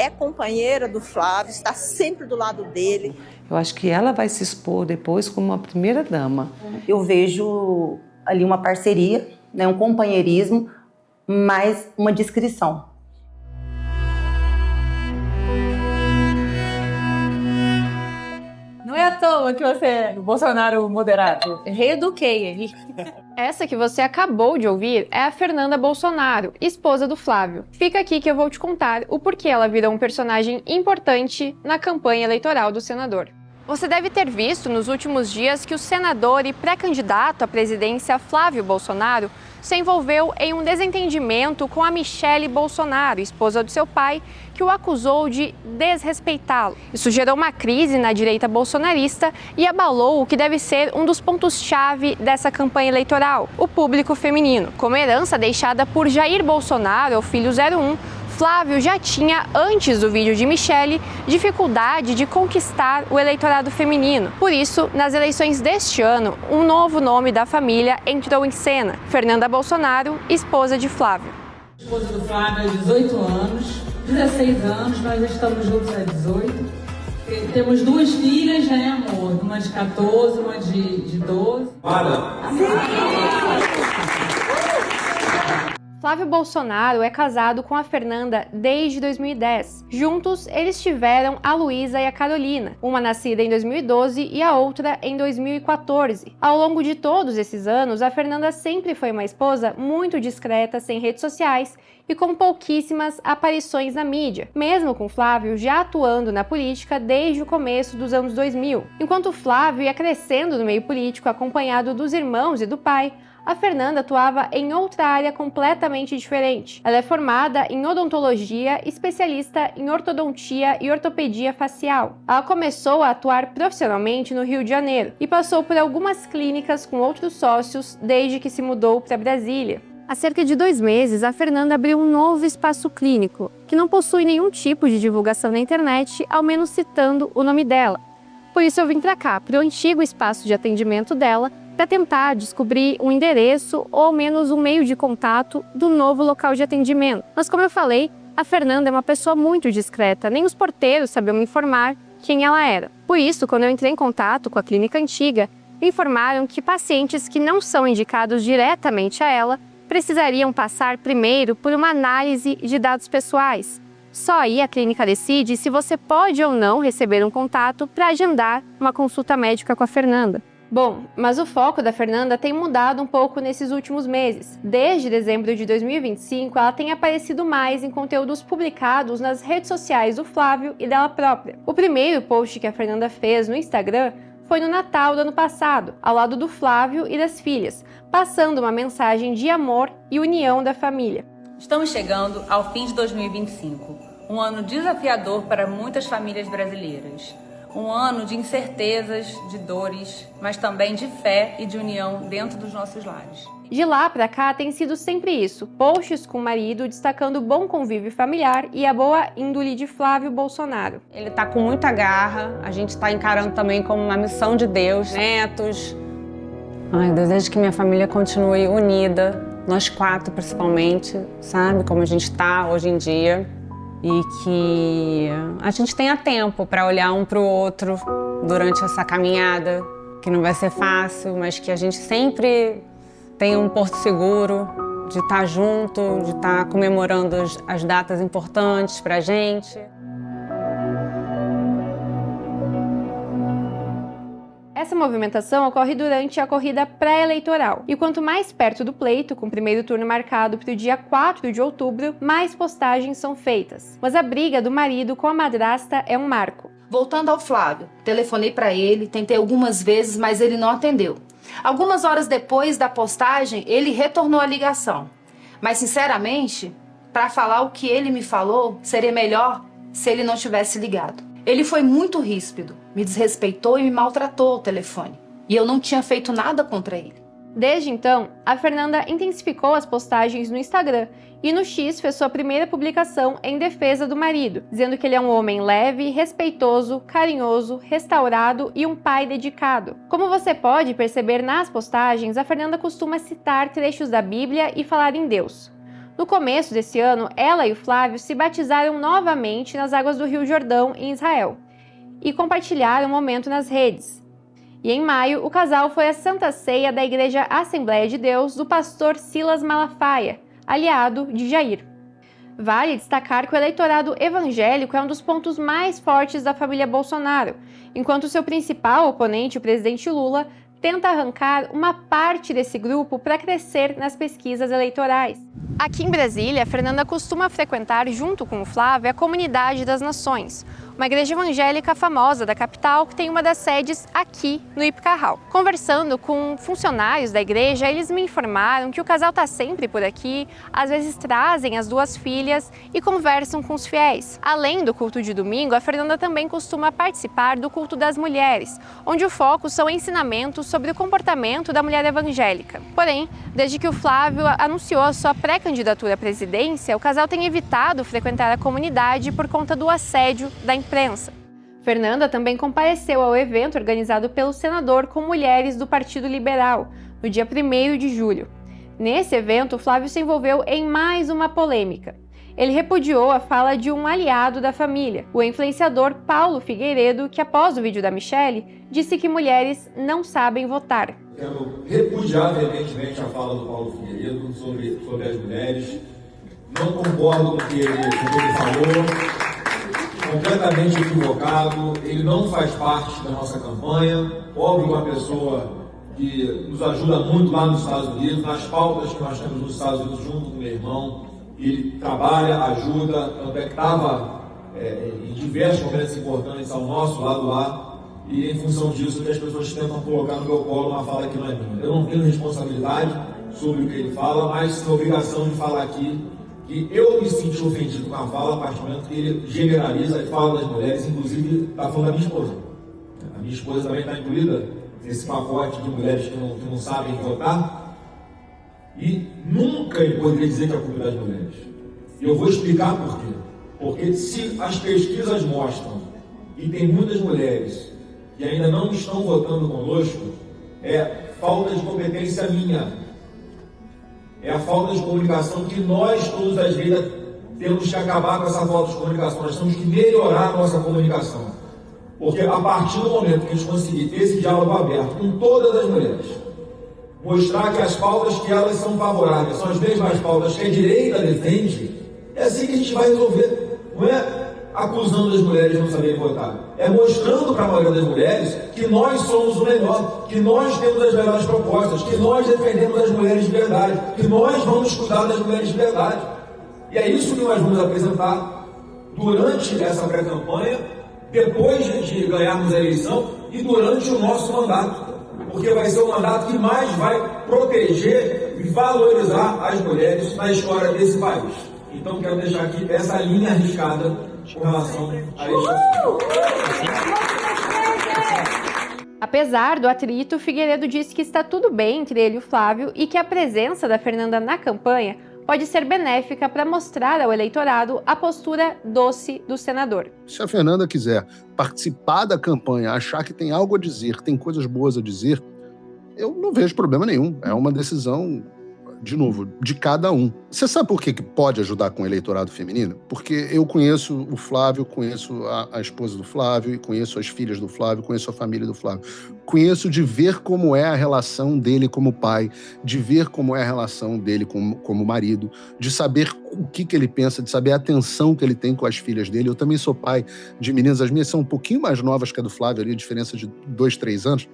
é companheira do Flávio, está sempre do lado dele. Eu acho que ela vai se expor depois como uma primeira-dama. Eu vejo ali uma parceria, né, um companheirismo, mas uma discrição. Não é à toa que você é o Bolsonaro moderado. Reeduquei ele. Essa que você acabou de ouvir é a Fernanda Bolsonaro, esposa do Flávio. Fica aqui que eu vou te contar o porquê ela virou um personagem importante na campanha eleitoral do senador. Você deve ter visto nos últimos dias que o senador e pré-candidato à presidência Flávio Bolsonaro se envolveu em um desentendimento com a Michelle Bolsonaro, esposa do seu pai, que o acusou de desrespeitá-lo. Isso gerou uma crise na direita bolsonarista e abalou o que deve ser um dos pontos-chave dessa campanha eleitoral, o público feminino. Como herança deixada por Jair Bolsonaro, o filho 01, Flávio já tinha, antes do vídeo de Michelle, dificuldade de conquistar o eleitorado feminino. Por isso, nas eleições deste ano, um novo nome da família entrou em cena: Fernanda Bolsonaro, esposa de Flávio. Esposa do Flávio há 18 anos, 16 anos, nós já estamos juntos há 18. Temos 2 filhas, né, amor? Uma de 14, uma de 12. Flávio Bolsonaro é casado com a Fernanda desde 2010. Juntos, eles tiveram a Luísa e a Carolina, uma nascida em 2012 e a outra em 2014. Ao longo de todos esses anos, a Fernanda sempre foi uma esposa muito discreta, sem redes sociais e com pouquíssimas aparições na mídia, mesmo com Flávio já atuando na política desde o começo dos anos 2000. Enquanto Flávio ia crescendo no meio político, acompanhado dos irmãos e do pai, a Fernanda atuava em outra área completamente diferente. Ela é formada em odontologia, especialista em ortodontia e ortopedia facial. Ela começou a atuar profissionalmente no Rio de Janeiro e passou por algumas clínicas com outros sócios desde que se mudou para Brasília. Há cerca de 2 meses, a Fernanda abriu um novo espaço clínico, que não possui nenhum tipo de divulgação na internet, ao menos citando o nome dela. Por isso eu vim para cá, para o antigo espaço de atendimento dela, para tentar descobrir um endereço ou ao menos um meio de contato do novo local de atendimento. Mas como eu falei, a Fernanda é uma pessoa muito discreta, nem os porteiros sabiam me informar quem ela era. Por isso, quando eu entrei em contato com a clínica antiga, me informaram que pacientes que não são indicados diretamente a ela precisariam passar primeiro por uma análise de dados pessoais. Só aí a clínica decide se você pode ou não receber um contato para agendar uma consulta médica com a Fernanda. Bom, mas o foco da Fernanda tem mudado um pouco nesses últimos meses. Desde dezembro de 2025, ela tem aparecido mais em conteúdos publicados nas redes sociais do Flávio e dela própria. O primeiro post que a Fernanda fez no Instagram foi no Natal do ano passado, ao lado do Flávio e das filhas, passando uma mensagem de amor e união da família. Estamos chegando ao fim de 2025, um ano desafiador para muitas famílias brasileiras. Um ano de incertezas, de dores, mas também de fé e de união dentro dos nossos lares. De lá pra cá tem sido sempre isso, posts com o marido destacando o bom convívio familiar e a boa índole de Flávio Bolsonaro. Ele tá com muita garra, a gente tá encarando também como uma missão de Deus, netos. Ai, eu desejo que minha família continue unida, nós 4 principalmente, sabe? Como a gente tá hoje em dia. E que a gente tenha tempo para olhar um para o outro durante essa caminhada, que não vai ser fácil, mas que a gente sempre tenha um porto seguro de estar junto, de estar comemorando as datas importantes para a gente. Essa movimentação ocorre durante a corrida pré-eleitoral, e quanto mais perto do pleito, com o primeiro turno marcado para o dia 4 de outubro, mais postagens são feitas. Mas a briga do marido com a madrasta é um marco. Voltando ao Flávio, telefonei para ele, tentei algumas vezes, mas ele não atendeu. Algumas horas depois da postagem, ele retornou a ligação. Mas, sinceramente, para falar o que ele me falou, seria melhor se ele não tivesse ligado. Ele foi muito ríspido, me desrespeitou e me maltratou ao telefone. E eu não tinha feito nada contra ele. Desde então, a Fernanda intensificou as postagens no Instagram e no X fez sua primeira publicação em defesa do marido, dizendo que ele é um homem leve, respeitoso, carinhoso, restaurado e um pai dedicado. Como você pode perceber nas postagens, a Fernanda costuma citar trechos da Bíblia e falar em Deus. No começo desse ano, ela e o Flávio se batizaram novamente nas águas do Rio Jordão, em Israel, e compartilharam um momento nas redes. E em maio, o casal foi à Santa Ceia da Igreja Assembleia de Deus do pastor Silas Malafaia, aliado de Jair. Vale destacar que o eleitorado evangélico é um dos pontos mais fortes da família Bolsonaro, enquanto seu principal oponente, o presidente Lula, tenta arrancar uma parte desse grupo para crescer nas pesquisas eleitorais. Aqui em Brasília, Fernanda costuma frequentar, junto com o Flávio, a Comunidade das Nações, uma igreja evangélica famosa da capital que tem uma das sedes aqui no Ipcarral. Conversando com funcionários da igreja, eles me informaram que o casal está sempre por aqui, às vezes trazem as duas filhas e conversam com os fiéis. Além do culto de domingo, a Fernanda também costuma participar do culto das mulheres, onde o foco são ensinamentos sobre o comportamento da mulher evangélica. Porém, desde que o Flávio anunciou a sua pré-candidatura à presidência, o casal tem evitado frequentar a comunidade por conta do assédio da imprensa. Fernanda também compareceu ao evento organizado pelo senador com mulheres do Partido Liberal, no dia 1º de julho. Nesse evento, Flávio se envolveu em mais uma polêmica. Ele repudiou a fala de um aliado da família, o influenciador Paulo Figueiredo, que após o vídeo da Michelle, disse que mulheres não sabem votar. Quero repudiar veementemente a fala do Paulo Figueiredo sobre as mulheres. Não concordo com o que ele falou. Completamente equivocado, ele não faz parte da nossa campanha. Óbvio, uma pessoa que nos ajuda muito lá nos Estados Unidos, nas pautas que nós temos nos Estados Unidos junto com meu irmão. Ele trabalha, ajuda, tanto é que estava em diversos momentos importantes ao nosso lado lá, e em função disso que as pessoas tentam colocar no meu colo uma fala que não é minha. Eu não tenho responsabilidade sobre o que ele fala, mas tenho obrigação de falar aqui que eu me senti ofendido com a fala a partir do momento que ele generaliza e fala das mulheres, inclusive está falando da minha esposa. A minha esposa também está incluída nesse pacote de mulheres que não sabem votar, e nunca ele poderia dizer que é a culpa das mulheres. E eu vou explicar por quê. Porque se as pesquisas mostram, e tem muitas mulheres que ainda não estão votando conosco, é falta de competência minha. É a falta de comunicação que nós, todos as vezes, temos que acabar com essa falta de comunicação. Nós temos que melhorar a nossa comunicação. Porque a partir do momento que a gente conseguir ter esse diálogo aberto com todas as mulheres, mostrar que as pautas que elas são favoráveis são as mesmas pautas que a direita defende, é assim que a gente vai resolver. Não é acusando as mulheres de não saberem votar. É mostrando para a maioria das mulheres que nós somos o melhor, que nós temos as melhores propostas, que nós defendemos as mulheres de verdade, que nós vamos cuidar das mulheres de verdade. E é isso que nós vamos apresentar durante essa pré-campanha, depois de ganharmos a eleição e durante o nosso mandato. Porque vai ser o mandato que mais vai proteger e valorizar as mulheres na história desse país. Então, quero deixar aqui essa linha arriscada com relação a este assunto. Apesar do atrito, Figueiredo disse que está tudo bem entre ele e o Flávio e que a presença da Fernanda na campanha pode ser benéfica para mostrar ao eleitorado a postura doce do senador. Se a Fernanda quiser participar da campanha, achar que tem algo a dizer, tem coisas boas a dizer, eu não vejo problema nenhum. É uma decisão, de novo, de cada um. Você sabe por que pode ajudar com o eleitorado feminino? Porque eu conheço o Flávio, conheço a esposa do Flávio, conheço as filhas do Flávio, conheço a família do Flávio. Conheço de ver como é a relação dele como pai, de ver como é a relação dele como marido, de saber o que ele pensa, de saber a atenção que ele tem com as filhas dele. Eu também sou pai de meninas, as minhas são um pouquinho mais novas que a do Flávio, ali, a diferença de 2, 3 anos.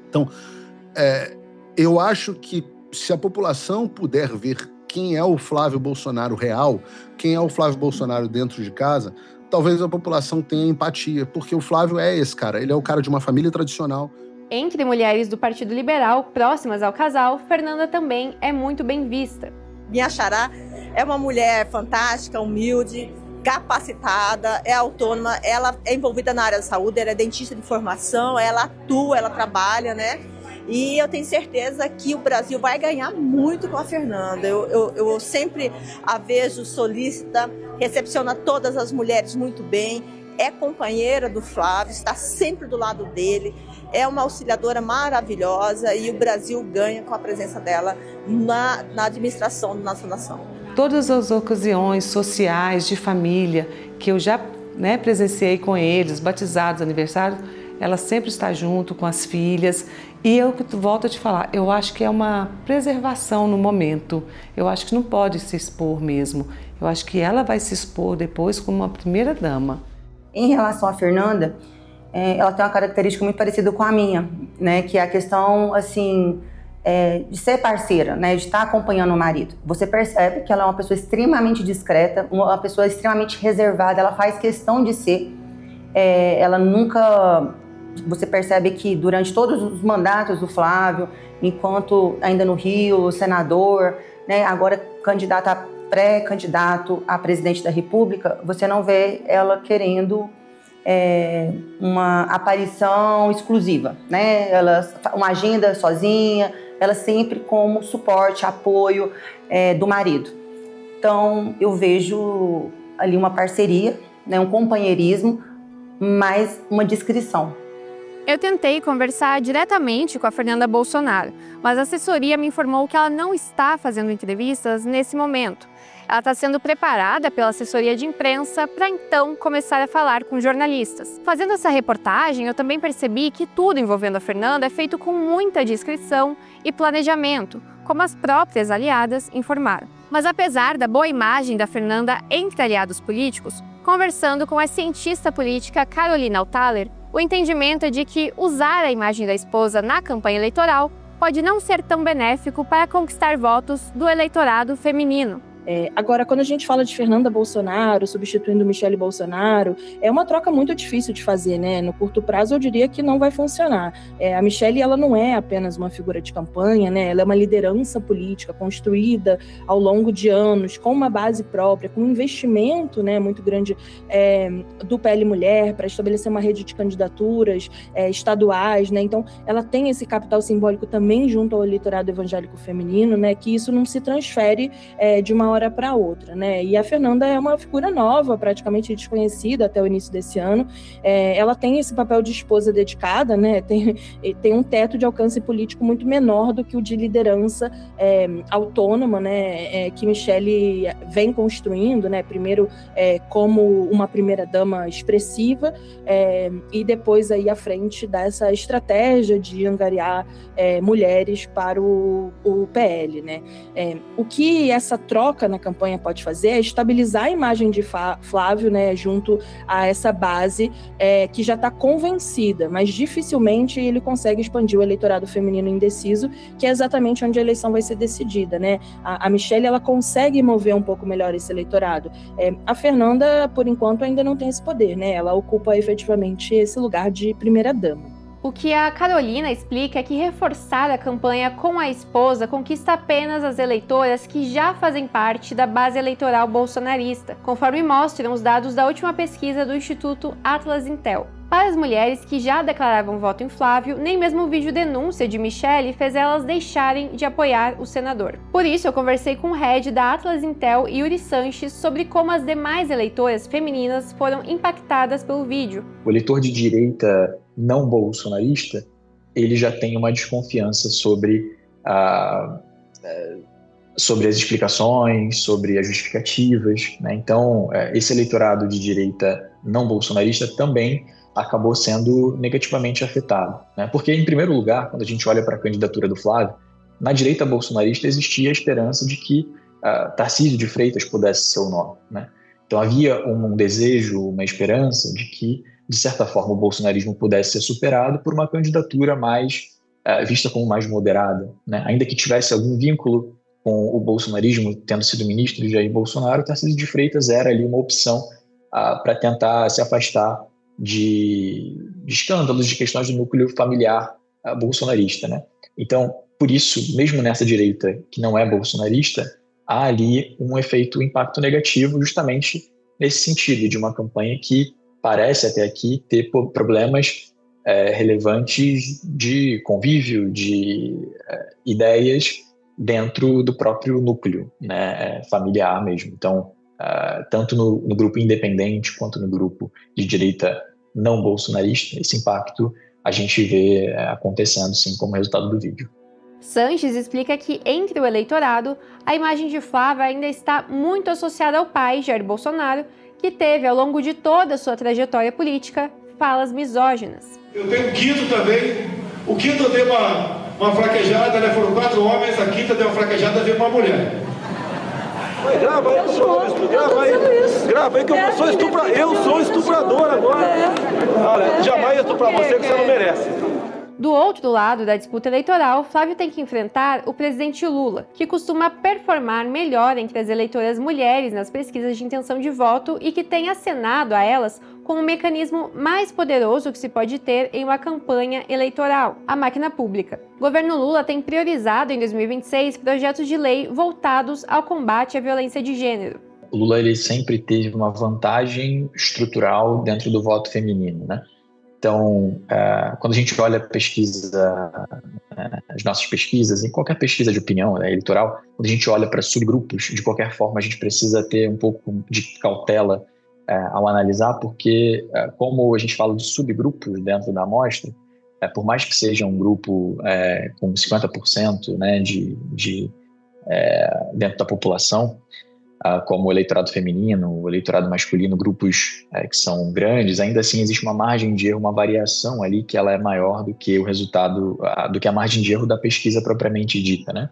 Então, eu acho que se a população puder ver quem é o Flávio Bolsonaro real, quem é o Flávio Bolsonaro dentro de casa, talvez a população tenha empatia, porque o Flávio é esse cara, ele é o cara de uma família tradicional. Entre mulheres do Partido Liberal, próximas ao casal, Fernanda também é muito bem vista. Minha xará é uma mulher fantástica, humilde, capacitada, é autônoma, ela é envolvida na área da saúde, ela é dentista de formação, ela atua, ela trabalha, né? E eu tenho certeza que o Brasil vai ganhar muito com a Fernanda. Eu sempre a vejo solícita, recepciona todas as mulheres muito bem, é companheira do Flávio, está sempre do lado dele, é uma auxiliadora maravilhosa e o Brasil ganha com a presença dela na administração da nossa nação. todas as ocasiões sociais, de família, que eu já presenciei com eles, batizados, aniversários, ela sempre está junto com as filhas. E eu volto a te falar, eu acho que é uma preservação no momento. Eu acho que não pode se expor mesmo. Eu acho que ela vai se expor depois como uma primeira dama. Em relação à Fernanda, ela tem uma característica muito parecida com a minha, né? Que é a questão, assim, de ser parceira, né? De estar acompanhando o marido. Você percebe que ela é uma pessoa extremamente discreta, uma pessoa extremamente reservada, ela faz questão de ser. Ela nunca... Você percebe que durante todos os mandatos do Flávio, enquanto ainda no Rio, senador, né? Agora pré-candidato a presidente da República, você não vê ela querendo uma aparição exclusiva, né? Uma agenda sozinha, ela sempre como suporte, apoio do marido. Então, eu vejo ali uma parceria, né? Um companheirismo, mas uma discrição. Eu tentei conversar diretamente com a Fernanda Bolsonaro, mas a assessoria me informou que ela não está fazendo entrevistas nesse momento. Ela está sendo preparada pela assessoria de imprensa para então começar a falar com jornalistas. Fazendo essa reportagem, eu também percebi que tudo envolvendo a Fernanda é feito com muita discrição e planejamento, como as próprias aliadas informaram. Mas apesar da boa imagem da Fernanda entre aliados políticos, conversando com a cientista política Carolina Altaler, o entendimento é de que usar a imagem da esposa na campanha eleitoral pode não ser tão benéfico para conquistar votos do eleitorado feminino. Agora, quando a gente fala de Fernanda Bolsonaro substituindo Michele Bolsonaro, é uma troca muito difícil de fazer, né? No curto prazo, eu diria que não vai funcionar. A Michele, ela não é apenas uma figura de campanha, né? Ela é uma liderança política construída ao longo de anos, com uma base própria, com um investimento, né, muito grande do PL Mulher para estabelecer uma rede de candidaturas estaduais, né? Então, ela tem esse capital simbólico também junto ao eleitorado evangélico feminino, né? Que isso não se transfere de uma hora para outra, né? E a Fernanda é uma figura nova, praticamente desconhecida até o início desse ano. Ela tem esse papel de esposa dedicada, né? Tem um teto de alcance político muito menor do que o de liderança autônoma, né? Que Michele vem construindo, né? Primeiro como uma primeira-dama expressiva e depois aí à frente dessa estratégia de angariar mulheres para o PL, né? O que essa troca na campanha pode fazer é estabilizar a imagem de Flávio, né, junto a essa base que já está convencida, mas dificilmente ele consegue expandir o eleitorado feminino indeciso, que é exatamente onde a eleição vai ser decidida, né? A Michele, ela consegue mover um pouco melhor esse eleitorado. A Fernanda, por enquanto, ainda não tem esse poder, né? Ela ocupa efetivamente esse lugar de primeira-dama. O que a Carolina explica é que reforçar a campanha com a esposa conquista apenas as eleitoras que já fazem parte da base eleitoral bolsonarista, conforme mostram os dados da última pesquisa do Instituto Atlas Intel. Para as mulheres que já declaravam voto em Flávio, nem mesmo o vídeo denúncia de Michele fez elas deixarem de apoiar o senador. Por isso, eu conversei com o head da Atlas Intel, Yuri Sanches, sobre como as demais eleitoras femininas foram impactadas pelo vídeo. O eleitor de direita não bolsonarista, ele já tem uma desconfiança sobre as explicações, sobre as justificativas, né? Então, esse eleitorado de direita não bolsonarista também acabou sendo negativamente afetado, né? Porque, em primeiro lugar, quando a gente olha para a candidatura do Flávio, na direita bolsonarista existia a esperança de que Tarcísio de Freitas pudesse ser o nome, né? Então havia um desejo, uma esperança de que, de certa forma, o bolsonarismo pudesse ser superado por uma candidatura mais vista como mais moderada, né? Ainda que tivesse algum vínculo com o bolsonarismo, tendo sido ministro de Jair Bolsonaro, Tarcísio de Freitas era ali uma opção para tentar se afastar de escândalos, de questões do núcleo familiar bolsonarista, né? Então, por isso, mesmo nessa direita que não é bolsonarista, há ali um impacto negativo justamente nesse sentido, de uma campanha que parece até aqui ter problemas relevantes de convívio, de ideias dentro do próprio núcleo, né, familiar mesmo. Então, tanto no grupo independente quanto no grupo de direita não bolsonarista, esse impacto a gente vê acontecendo, sim, como resultado do vídeo. Sanches explica que, entre o eleitorado, a imagem de Flávia ainda está muito associada ao pai, Jair Bolsonaro, que teve, ao longo de toda a sua trajetória política, falas misóginas. Eu tenho um quinto também. O quinto eu dei uma fraquejada, né? Foram 4 homens, a quinta deu uma fraquejada, veio uma mulher. Grava aí que eu sou estuprador. Eu sou estuprador agora. Olha, jamais estuprar você que você não merece. Do outro lado da disputa eleitoral, Flávio tem que enfrentar o presidente Lula, que costuma performar melhor entre as eleitoras mulheres nas pesquisas de intenção de voto e que tem acenado a elas como o mecanismo mais poderoso que se pode ter em uma campanha eleitoral, a máquina pública. O governo Lula tem priorizado em 2026 projetos de lei voltados ao combate à violência de gênero. O Lula ele sempre teve uma vantagem estrutural dentro do voto feminino, né? Então, quando a gente olha a pesquisa, as nossas pesquisas, em qualquer pesquisa de opinião eleitoral, quando a gente olha para subgrupos, de qualquer forma a gente precisa ter um pouco de cautela ao analisar, porque como a gente fala de subgrupos dentro da amostra, por mais que seja um grupo com 50%, né, dentro da população, como o eleitorado feminino, o eleitorado masculino, grupos que são grandes, ainda assim existe uma margem de erro, uma variação ali que ela é maior do que o resultado, do que a margem de erro da pesquisa propriamente dita, né?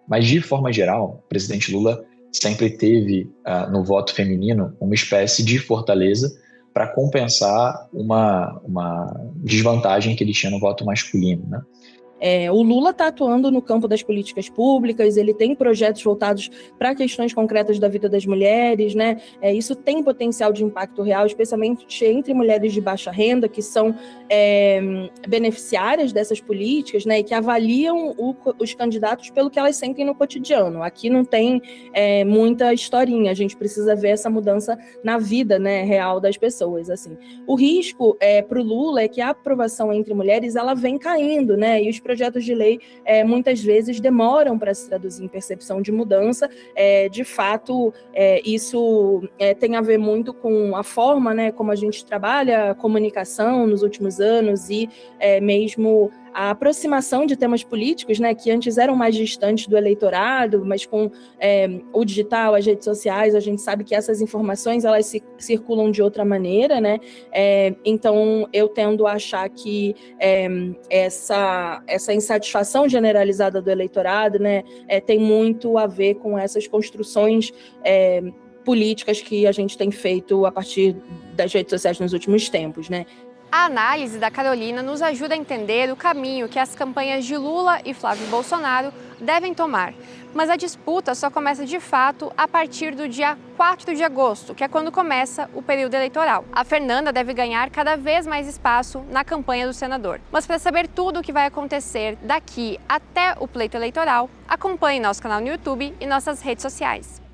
Mas de forma geral, o presidente Lula sempre teve no voto feminino uma espécie de fortaleza para compensar uma desvantagem que ele tinha no voto masculino, né? O Lula está atuando no campo das políticas públicas, ele tem projetos voltados para questões concretas da vida das mulheres, né? Isso tem potencial de impacto real, especialmente entre mulheres de baixa renda, que são beneficiárias dessas políticas, né? E que avaliam os candidatos pelo que elas sentem no cotidiano. Aqui não tem muita historinha, a gente precisa ver essa mudança na vida, né, real das pessoas. Assim. O risco para o Lula é que a aprovação entre mulheres ela vem caindo, né? E os projetos de lei muitas vezes demoram para se traduzir em percepção de mudança. De fato, isso tem a ver muito com a forma, né, como a gente trabalha a comunicação nos últimos anos e mesmo a aproximação de temas políticos, né, que antes eram mais distantes do eleitorado, mas com o digital, as redes sociais, a gente sabe que essas informações elas circulam de outra maneira, né? Então eu tendo a achar que essa insatisfação generalizada do eleitorado, né, tem muito a ver com essas construções políticas que a gente tem feito a partir das redes sociais nos últimos tempos, né? A análise da Carolina nos ajuda a entender o caminho que as campanhas de Lula e Flávio Bolsonaro devem tomar. Mas a disputa só começa de fato a partir do dia 4 de agosto, que é quando começa o período eleitoral. A Fernanda deve ganhar cada vez mais espaço na campanha do senador. Mas para saber tudo o que vai acontecer daqui até o pleito eleitoral, acompanhe nosso canal no YouTube e nossas redes sociais.